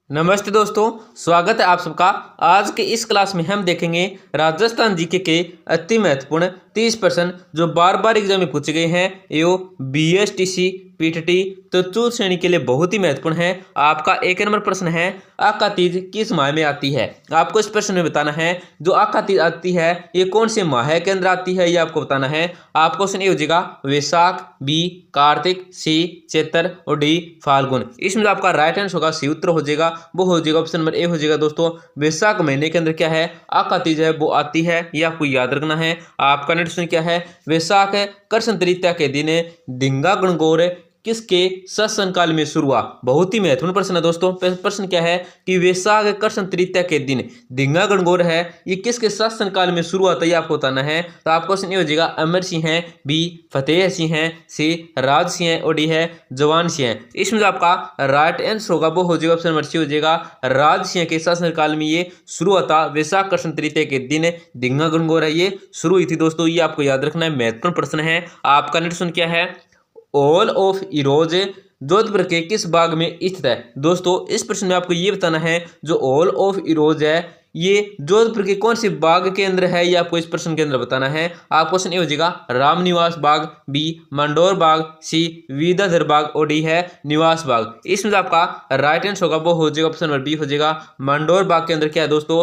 नमस्ते दोस्तों, स्वागत है आप सबका। आज के इस क्लास में हम देखेंगे राजस्थान जीके के अति महत्वपूर्ण 30 प्रश्न जो बार बार एग्जाम में पूछे गए हैं। यो बीएसटीसी पीटीटी तो चतुर्थ श्रेणी के लिए बहुत ही महत्वपूर्ण है। आपका एक नंबर प्रश्न है, आका तीज किस माह में आती है। आपको इस प्रश्न में बताना है जो आका तीज आती है ये कौन से माह के अंदर आती है, ये आपको बताना है। आपको क्वेश्चन ए हो जाएगा वैशाख, बी कार्तिक, सी चैत्र और डी फाल्गुन। इसमें जो आपका राइट आंसर होगा, सी उत्तर हो जाएगा, वो हो जाएगा ऑप्शन नंबर ए हो जाएगा। दोस्तों वैशाख महीने के अंदर क्या है, आका तीज है वो आती है, ये आपको याद रखना है। आपका नेक्स्ट क्वेश्चन क्या है, वैशाख कृष्ण तृतीया के दिन धिंगा गणगौर किसके शासन काल में शुरू हुआ। बहुत ही महत्वपूर्ण प्रश्न है दोस्तों। प्रश्न क्या है कि वैशाख कृष्ण तृतीया के दिन धिंगा गणगौर है ये किसके शासन काल में शुरू हुआ था, ये आपको बताना है। तो आपका क्वेश्चन ये हो जाएगा अमर सिंह है, बी फतेह सिंह है, सी राज सिंह है और डी है जवान सिंह है। इसमें जो आपका राइट आंसर होगा वो हो जाएगा ऑप्शन नंबर सी हो जाएगा, राज सिंह के शासन काल में ये शुरू हुआ था। वैशाख कृष्ण तृतीया के दिन धिंगा गणगौर है ये शुरू हुई थी। दोस्तों ये आपको याद रखना है, महत्वपूर्ण प्रश्न है। आपका नेक्स्ट क्वेश्चन क्या है, ऑल ऑफ इरोज जोधपुर के किस बाग में स्थित है। दोस्तों इस प्रश्न में आपको ये बताना है जो ऑल ऑफ इरोज है ये जोधपुर के कौन से बाग के अंदर है, ये आपको इस प्रश्न के अंदर बताना है। आप क्वेश्चन ये हो जाएगा रामनिवास बाग, बी मंडोर बाग, सी विद्याधर बाग और डी है निवास बाग। इसमें जो आपका राइट आंसर होगा वो हो जाएगा ऑप्शन नंबर बी हो जाएगा, मंडोर बाग के अंदर क्या है दोस्तों,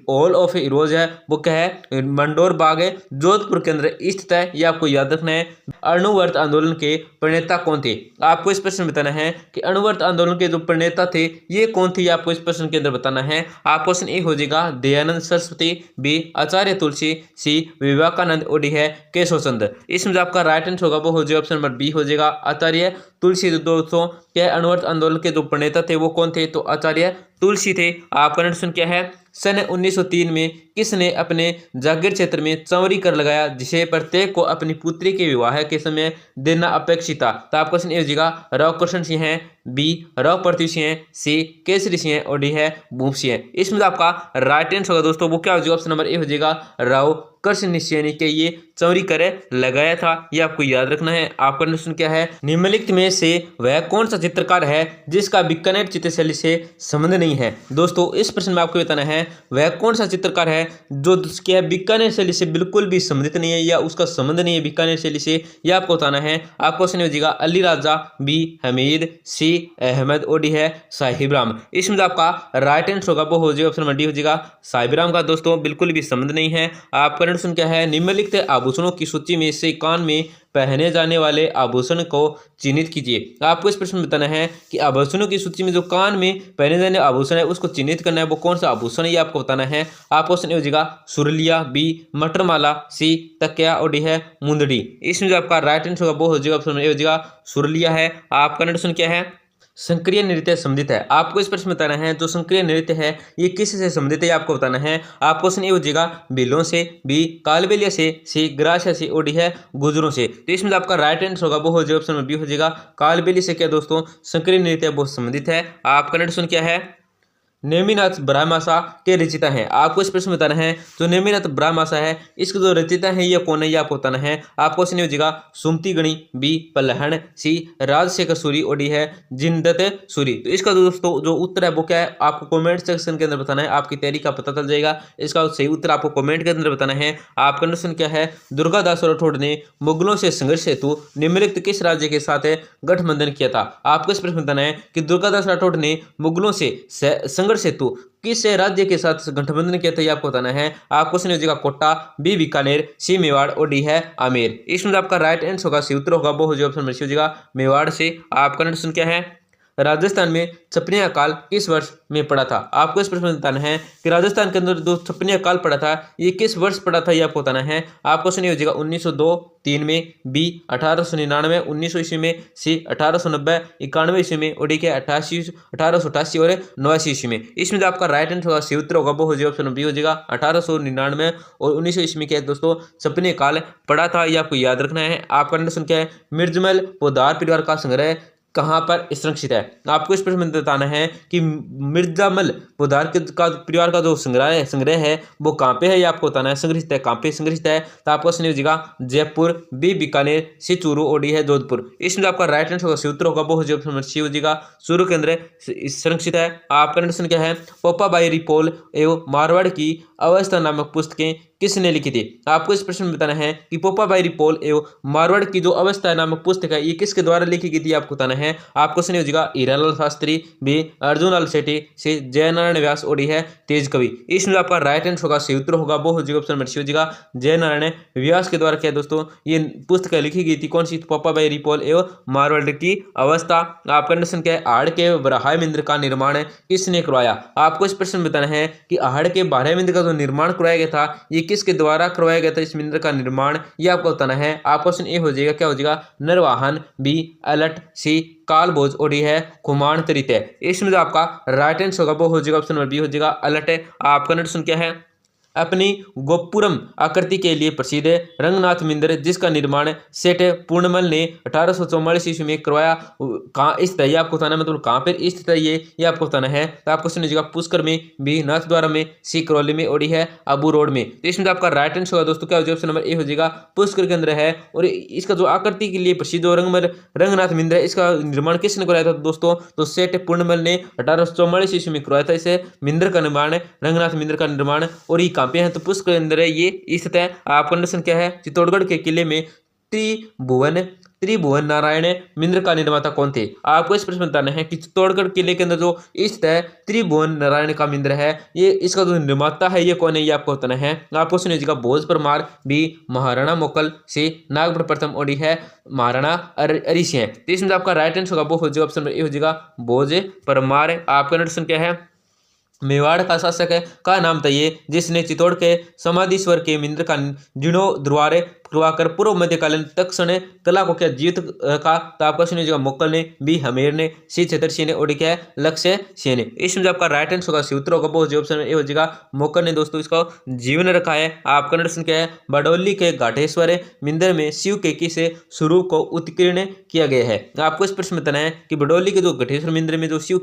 ऑल ऑफ इरोज है वो क्या है, मंडोर बाग है जोधपुर के अंदर स्थित है, ये आपको याद रखना है। अणुव्रत आंदोलन के प्रणेता कौन थे, आपको इस प्रश्न में बताना है कि अणुव्रत आंदोलन के जो प्रणेता थे ये कौन थे, आपको इस प्रश्न के अंदर बताना है। आप क्वेश्चन ए हो जाएगा दयानंद सरस्वती, बी आचार्य तुलसी, सी विवेकानंद और डी है केशव चंद्र। इसमें जो आपका राइट आंसर होगा वो हो जाएगा ऑप्शन नंबर बी हो जाएगा आचार्य तुलसी। जो दोस्तों क्या अणुव्रत आंदोलन के जो प्रणेता थे वो कौन थे, तो आचार्य तुलसी थे। आपका नेक्स्ट क्या है, सन 1903 में किसने अपने जागीर क्षेत्र में चौरी कर लगाया जिसे प्रत्येक को अपनी पुत्री के विवाह के समय देना अपेक्षित था। तो आपका क्वेश्चन ए हो जाएगा राव कृष्ण सिंह है, बी राव प्रताप सिंह है, सी केसरी सिंह है और डी है भूप सिंह है। इसमें आपका राइट आंसर होगा दोस्तों वो क्या हो जाएगा, ऑप्शन नंबर ए हो जाएगा राव कृष्ण सिंह के ये चौरी कर लगाया था, ये आपको याद रखना है। आपका क्वेश्चन क्या है, निम्नलिखित में से वह कौन सा चित्रकार है जिसका बीकानेर चित्रशैली से संबंध नहीं है। दोस्तों इस प्रश्न में आपको बताना है वह कौन सा चित्रकार है जो क्या बीकानेर शैली से बिल्कुल भी संबंधित नहीं है या उसका संबंध नहीं है बीकानेर शैली से, यह आपको बताना है। आपको क्वेश्चन हो जाएगा अली राजा, बी हमीद, सी अहमद और डी है साहिबराम। इसमें आपका राइट आंसर होगा वो हो जाएगा ऑप्शन नंबर डी हो जाएगा साहिबराम का। दोस्तों बिल्कुल भी संबंध नहीं है। आपका प्रश्न क्या है, निम्नलिखित आभूषणों की सूची में से कान में पहने जाने वाले आभूषण को चिन्हित कीजिए। आपको इस प्रश्न में बताना है कि आभूषणों की सूची में जो कान में पहने जाने आभूषण है उसको चिन्हित करना है, वो कौन सा आभूषण है ये आपको बताना है। आपको क्वेश्चन हो जाएगा सुरलिया, बी मटरमाला, सी तकिया और डी है मुंदड़ी। इसमें जो आपका राइट आंसर होगा वो हो जाएगा ऑप्शन ए हो जाएगा सुरलिया है। आपका नेक्स्ट क्या है, संक्रिय नृत्य संबंधित है। आपको इस प्रश्न में बताना है जो संक्रिय नृत्य है ये किससे संबंधित है, आपको बताना है। आपको क्वेश्चन ये हो जाएगा बिलों से, बी कालबेलिया से, सी ग्रासिया से और डी है गुजरों से। तो इसमें आपका राइट आंसर होगा वो हो जाएगा ऑप्शन नंबर बी हो जाएगा कालबेलिया से क्या दोस्तों संक्रिय नृत्य बहुत संबंधित है। आपका नेक्स्ट क्या है, नेमिनाथ ब्रह्माशा के रचिता हैं। आपको इस प्रश्न में बताना है जो नेमिनाथ ब्रह्माशा है इसके जो रचिता है ये कौन है, ये आपको बताना है। आपको क्वेश्चन हो जाएगा सुमति गणी, बी पल्लहन, सी राजशेखर सूरी और डी है जिनदत्त सूरी। तो इसका दोस्तों जो उत्तर है वो क्या है, आपको कमेंट सेक्शन के अंदर बताना है, आपकी तैयारी का पता चल जाएगा। इसका सही उत्तर आपको कमेंट के अंदर बताना है। आपका क्वेश्चन क्या है, दुर्गादास राठौड़ ने मुगलों से संघर्ष हेतु निम्नलिखित किस राज्य के साथ गठबंधन किया था। आपको इस प्रश्न में बताना है कि दुर्गादास राठौड़ ने मुगलों से संघर्ष हेतु किस राज्य के साथ गठबंधन किया था, ये आपको बताना है। आपको क्वेश्चन हो जाएगा कोटा, बी बीकानेर, सी मेवाड़ और डी है आमेर। इसमें आपका राइट आंसर होगा सी उत्तर होगा वो हो जाएगा ऑप्शन नंबर सी हो जाएगा मेवाड़ से। आपका क्वेश्चन क्या है, राजस्थान में छपनी अकाल किस वर्ष में पड़ा था। आपको इस प्रश्न में बताना है कि राजस्थान के अंदर जो छपनी अकाल पड़ा था ये किस वर्ष पड़ा था, ये आपको बताना है। आपको क्वेश्चन ये हो जाएगा 1902-3 में, बी 1899 1900 ईस्वी में, सी 1890 91 ईस्वी में और डी के 1888 और 89 ईस्वी में। इसमें जो आपका राइट आंसर होगा सी उत्तर होगा वो हो जाएगा ऑप्शन बी हो जाएगा 1899 और 1900 ईस्वी में क्या है दोस्तों छपनी अकाल पड़ा था, ये आपको याद रखना है। आपका क्वेश्चन क्या है, मिर्जमल पोदार परिवार का संग्रह कहाँ पर संरक्षित है? आपको इस प्रश्न में बताना है कि मिर्जामल पोद्दार का परिवार का जो संग्रह है वो कहाँ पे है, ये आपको बताना है। संग्रहित है, कहाँ पे संग्रहित है? तो आपको सुनिए होगा जयपुर, बी बीकानेर, सी चूरू, ओडी है जोधपुर। इसमें आपका राइट आंसर होगा सूत्र होगा वो हो जाएगा चूरू के अंदर संरक्षित है। आपका प्रश्न क्या है? पोपाबाई रिपोल एवं मारवाड़ की अवस्था नामक पुस्तकें किसने लिखी थी? आपको इस प्रश्न में बताना है कि पोपाबाई रिपोल एवं मारवाड़ की जो अवस्था नामक पुस्तक है ये किसके द्वारा लिखी गई थी, आपको बताना है। आपको सुनिए होगा हीरालाल शास्त्री, बी अर्जुन लाल सेठी, सी जयनारायण व्यास, ओडी है तेज कवि। इसमें आपका राइट आंसर होगा सूत्र होगा वो हो जाएगा ऑप्शन नंबर सी हो जाएगा जयनारायण व्यास के द्वारा क्या दोस्तों ये पुस्तक लिखी गई थी। कौन सी? पोपाबाई रिपोल एवं मारवाड़ की अवस्था। आपका प्रश्न क्या है? आहड़ के बराह मंदिर का निर्माण किसने करवाया? आपको इस प्रश्न में बताना है कि आहड़ के बराह मंदिर का जो निर्माण करवाया गया था ये किसके द्वारा करवाया गया था? इस मंदिर का निर्माण ये आपको बताना है। आपका क्वेश्चन ए हो जाएगा क्या हो जाएगा? नरवाहन, बी अलट, सी कालभोज, ओडी है खुमान तरीते। इसमें जो आपका राइट आंसर होगा वो हो जाएगा ऑप्शन नंबर बी हो जाएगा अलट है। आपका प्रश्न क्या है? अपनी गोपुरम आकृति के लिए प्रसिद्ध रंगनाथ मंदिर जिसका निर्माण सेठ पूर्णमल ने 1844 ईस्वी में करवाया कहाँ स्थित है? ये आपको बताना है, मतलब कहाँ पर स्थित है ये आपको बताना है। तो आपको सुनिएगा पुष्कर में, बी नाथद्वारा में, सी करौली में, ओडी है अबू रोड में। तो इसमें आपका राइट आंसर होगा दोस्तों क्या हो जाएगा? ऑप्शन नंबर ए हो जाएगा पुष्कर के अंदर है। और इसका जो आकृति के लिए प्रसिद्ध रंगनाथ मंदिर है इसका निर्माण किसने करवाया था दोस्तों? तो सेठ पूर्णमल ने 1844 ईस्वी में करवाया था इसे मंदिर का निर्माण, रंगनाथ मंदिर का निर्माण। और ये कहाँ पे है? तो पुष्कर के अंदर है ये स्थित है। आपका प्रश्न क्या है? चित्तौड़गढ़ के किले में त्रिभुवन नारायण मंदिर का निर्माता कौन थे? आपको इस प्रश्न बताना है कि चित्तौड़गढ़ किले के अंदर जो स्थित है त्रिभुवन नारायण का मंदिर है ये इसका जो निर्माता है ये कौन है, ये आपको बताना है। आपको सुनिएगा भोज परमार, बी महाराणा मोकल, सी नागपुर प्रथम, ओडी है महाराणा अरिसी है। तो इसमें आपका राइट आंसर होगा वो हो जाएगा ऑप्शन ए हो जाएगा भोज परमार। आपका प्रश्न क्या है? मेवाड़ का शासक का नाम था ये जिसने चित्तौड़ के समाधीश्वर के मंदिर का जीर्णोद्धार करवाकर पूर्व मध्यकालीन तक्षण कला को क्या जीवित का? तो आपका सुनिएगा मोकल ने, बी हमेर ने, सी छतरसिंह ने, ओडी क्या है लक्ष्य सिंह ने। इसमें जो आपका राइट आंसर होगा सूत्र होगा वो ऑप्शन ए हो जाएगा मोकल ने दोस्तों इसका जीवन रखा है। आपका प्रश्न क्या है? बडौली के घाटेश्वर मंदिर में शिव के से स्वरूप को उत्कीर्ण किया गया है। आपको इस प्रश्न में बताना है कि बडौली के जो घाटेश्वर मंदिर में जो शिव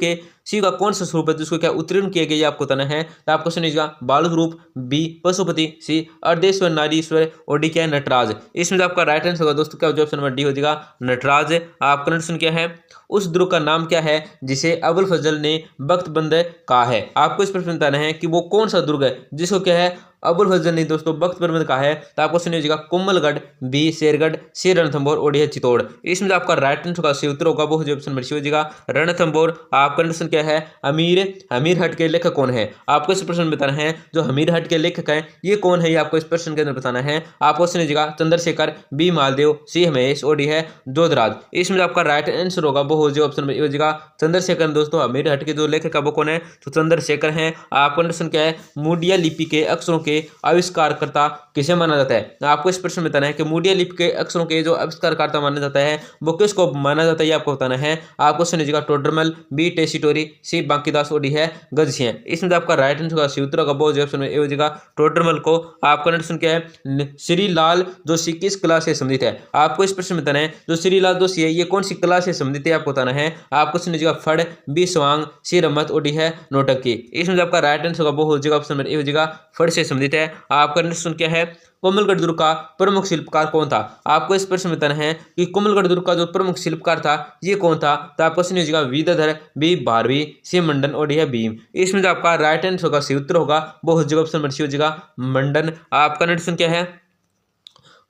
का कौन सा स्वरूप है जिसको क्या उत्तीर्ण किया गया आपको बताना है। तो आपको सुनिएगा बाल रूप, बी पशुपति, सी अर्धेश्वर नारीश्वर, ओडी क्या है नटराज। इसमें आपका राइट आंसर होगा दोस्तों क्या हो जाएगा? ऑप्शन नंबर डी हो जाएगा नटराज। आपका प्रश्न क्या है? उस दुर्ग का नाम क्या है जिसे अबुल फजल ने बख्त बंद कहा है? आपको इस प्रश्न बताना है कि वो कौन सा दुर्ग है जिसको क्या है अबुल फजल ने दोस्तों बख्त बंद कहा है। तो आपको सुनिएगा कोमलगढ़, बी शेरगढ़, सी रणथंभौर, ओडी है चित्तौड़। इसमें आपका राइट आंसर का उत्तर होगा वो हो जाएगा ऑप्शन नंबर सी हो जाएगा रणथंभौर। आपका प्रश्न क्या है? हमीर हट के लेखक कौन है? आपको इस प्रश्न में बताना है जो हमीर हट के लेखक है ये कौन है, ये आपको इस प्रश्न के अंदर बताना है। आपको सुनिएगा चंद्रशेखर, बी मालदेव, सी हमेश, ओडी है जोधराज। इसमें आपका राइट आंसर होगा वो हो जाएगा ऑप्शन नंबर ए हो जाएगा चंद्रशेखर। दोस्तों हमीर हट के जो लेखक है वो कौन है? तो चंद्रशेखर है। आपका प्रश्न क्या है? मुडिया लिपि के अक्षरों के आविष्कारकर्ता किसे माना जाता है? आपको इस प्रश्न में बताना है कि मुडिया लिपि के अक्षरों के जो आविष्कारकर्ता माना जाता है वो किसको माना जाता है, ये आपको बताना है। आपको सुनिएगा टोडरमल, बी टेसीटोरी, सी बांकीदास, ओडी है गजसिंह। इसमें आपका राइट आंसर का सूत्र का बहुत ऑप्शन में ए हो जाएगा टोडरमल को। आपका प्रश्न क्या है? श्री लाल जोशी किस कला से संबंधित है? आपको इस प्रश्न में बताना है जो श्री लाल जोशी है ये कौन सी कला से संबंधित है आपको बताना है। आपको सुनिएगा फड़, बी स्वांग, सी रमत, ओडी है नोटंकी। इसमें आपका राइट आंसर का वो हो जाएगा ऑप्शन में ए हो जाएगा फड़ से संबंधित है। आपका प्रश्न क्या है? कोमलगढ़ दुर्ग का प्रमुख शिल्पकार कौन था? आपको इस प्रश्न में बताना है कि कोमलगढ़ दुर्ग का जो प्रमुख शिल्पकार था ये कौन था। तो आपको सुनिए होगा विद्याधर, बी भारवी, सी मंडन, ओडी है भीम। इसमें जो आपका राइट आंसर होगा सी उत्तर होगा वो हो जाएगा ऑप्शन नंबर सी हो जाएगा मंडन। आपका प्रश्न क्या है?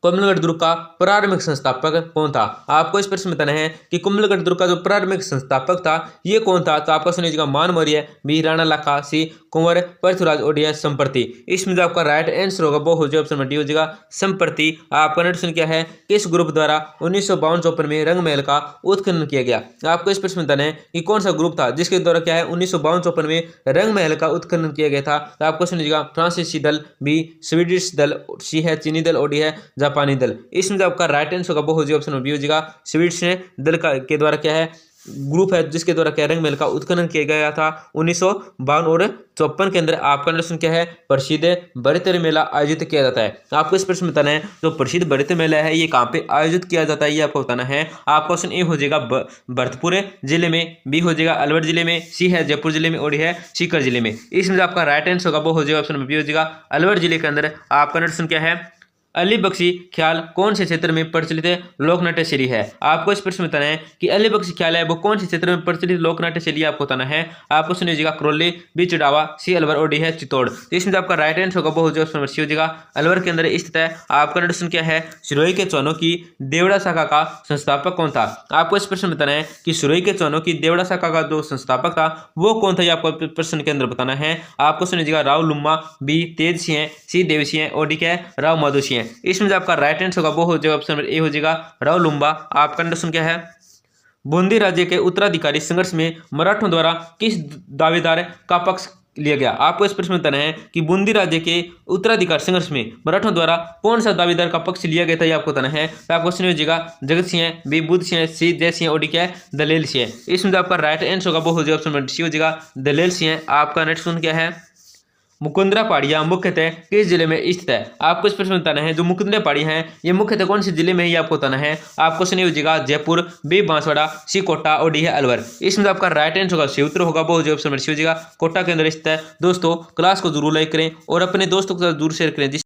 कोमलगढ़ दुर्ग का प्रारंभिक संस्थापक कौन था? आपको इस प्रश्न में बताना है कि कोमलगढ़ दुर्ग का जो प्रारंभिक संस्थापक था ये कौन था। तो आपका सुनिएगा मान मौर्य, बी राणा लाखा, सी कुंवर पृथ्वीराज, ओडी है संप्रति। इसमें जो आपका राइट आंसर होगा वो हो जाएगा ऑप्शन नंबर डी हो जाएगा संप्रति। आपका प्रश्न क्या है? किस ग्रुप द्वारा 1952-54 में रंगमहल का उत्खनन किया गया? आपको इस प्रश्न में बताना है कि कौन सा ग्रुप था जिसके द्वारा क्या है 1952-54 में रंगमहल का उत्खनन किया गया था। तो आपको सुनिएगा फ्रांसीसी दल, बी स्वीडिश दल, सी है चीनी दल, ओडी है जापानी दल। इसमें जो आपका राइट आंसर होगा वो हो जाएगा ऑप्शन बी हो जाएगा स्वीडिश दल के द्वारा क्या है ग्रुप है जिसके द्वारा कैरंग मेल का उत्खनन किया गया था 1952 और 54 के अंदर। आपका प्रश्न क्या है, प्रसिद्ध बड़ित्र मेला आयोजित किया जाता है। आपको इस प्रश्न में बताना है जो प्रसिद्ध बड़ित्र मेला है ये कहाँ पे आयोजित किया जाता है, ये आपको बताना है। आपका क्वेश्चन ए हो जाएगा भरतपुर जिले में, बी हो जाएगा अलवर जिले में, सी है जयपुर जिले में और डी है सीकर जिले में। इसमें आपका राइट आंसर होगा वो हो जाएगा ऑप्शन बी हो जाएगा अलवर जिले के अंदर। आपका प्रश्न क्या है, अली बख्शी ख्याल कौन से क्षेत्र में प्रचलित लोक नाट्य शैली है। आपको इस प्रश्न में बताना है कि अली बख्शी ख्याल है वो कौन से क्षेत्र में प्रचलित लोक नाट्य शैली आपको बताना है। आपको सुनिएगा करौली, बी चढ़ावा, सी अलवर और डी है चित्तौड़। तो इसमें आपका राइट आंसर होगा वो हो जाएगा ऑप्शन सी हो जाएगा अलवर के अंदर स्थित है। आपका प्रश्न क्या है, सिरोही के चौनों की देवड़ा शाखा का संस्थापक कौन था। आपको इस प्रश्न में बताना है कि सिरोही के चौनों की देवड़ा शाखा का जो संस्थापक था वो कौन था, ये आपको प्रश्न के अंदर बताना है। आपको सुनिएगा राव लुम्मा, बी तेज सिंह, सी देव सिंह और डी क्या है राव माधो सिंह। इसमें जो आपका राइट आंसर होगा वो हो जाएगा ऑप्शन नंबर ए हो जाएगा राव लुम्बा। आपका प्रश्न क्या है, बूंदी राज्य के उत्तराधिकारी संघर्ष में मराठों द्वारा किस दावेदार का पक्ष लिया गया। आपको इस प्रश्न में बताना है कि बूंदी राज्य के उत्तराधिकार संघर्ष में मराठों द्वारा कौन सा दावेदार का पक्ष लिया गया था, ये आपको बताना है। तो आपको क्वेश्चन हो जाएगा जगत सिंह, बी बुद्ध सिंह, सी जय सिंह और डी क्या है दलेल सिंह। इसमें जो आपका राइट आंसर होगा वो हो जाएगा ऑप्शन नंबर सी हो जाएगा दलेल सिंह। आपका नेक्स्ट क्वेश्चन क्या है, मुकुंदरा पहाड़ियाँ मुख्यतः किस जिले में स्थित है। आपको इस प्रश्न में बताना है जो मुकुंदरा पहाड़ी है ये मुख्यतः कौन से जिले में है, ये आपको बताना है। आपको सुनिए हो जाएगा जयपुर, बी बांसवाड़ा, सी कोटा और डी है अलवर। इसमें आपका राइट आंसर होगा सी उत्तर होगा वो हो जाएगा ऑप्शन नंबर सी हो जाएगा कोटा के अंदर स्थित है। दोस्तों क्लास को जरूर लाइक करें और अपने दोस्तों के साथ जरूर शेयर करें।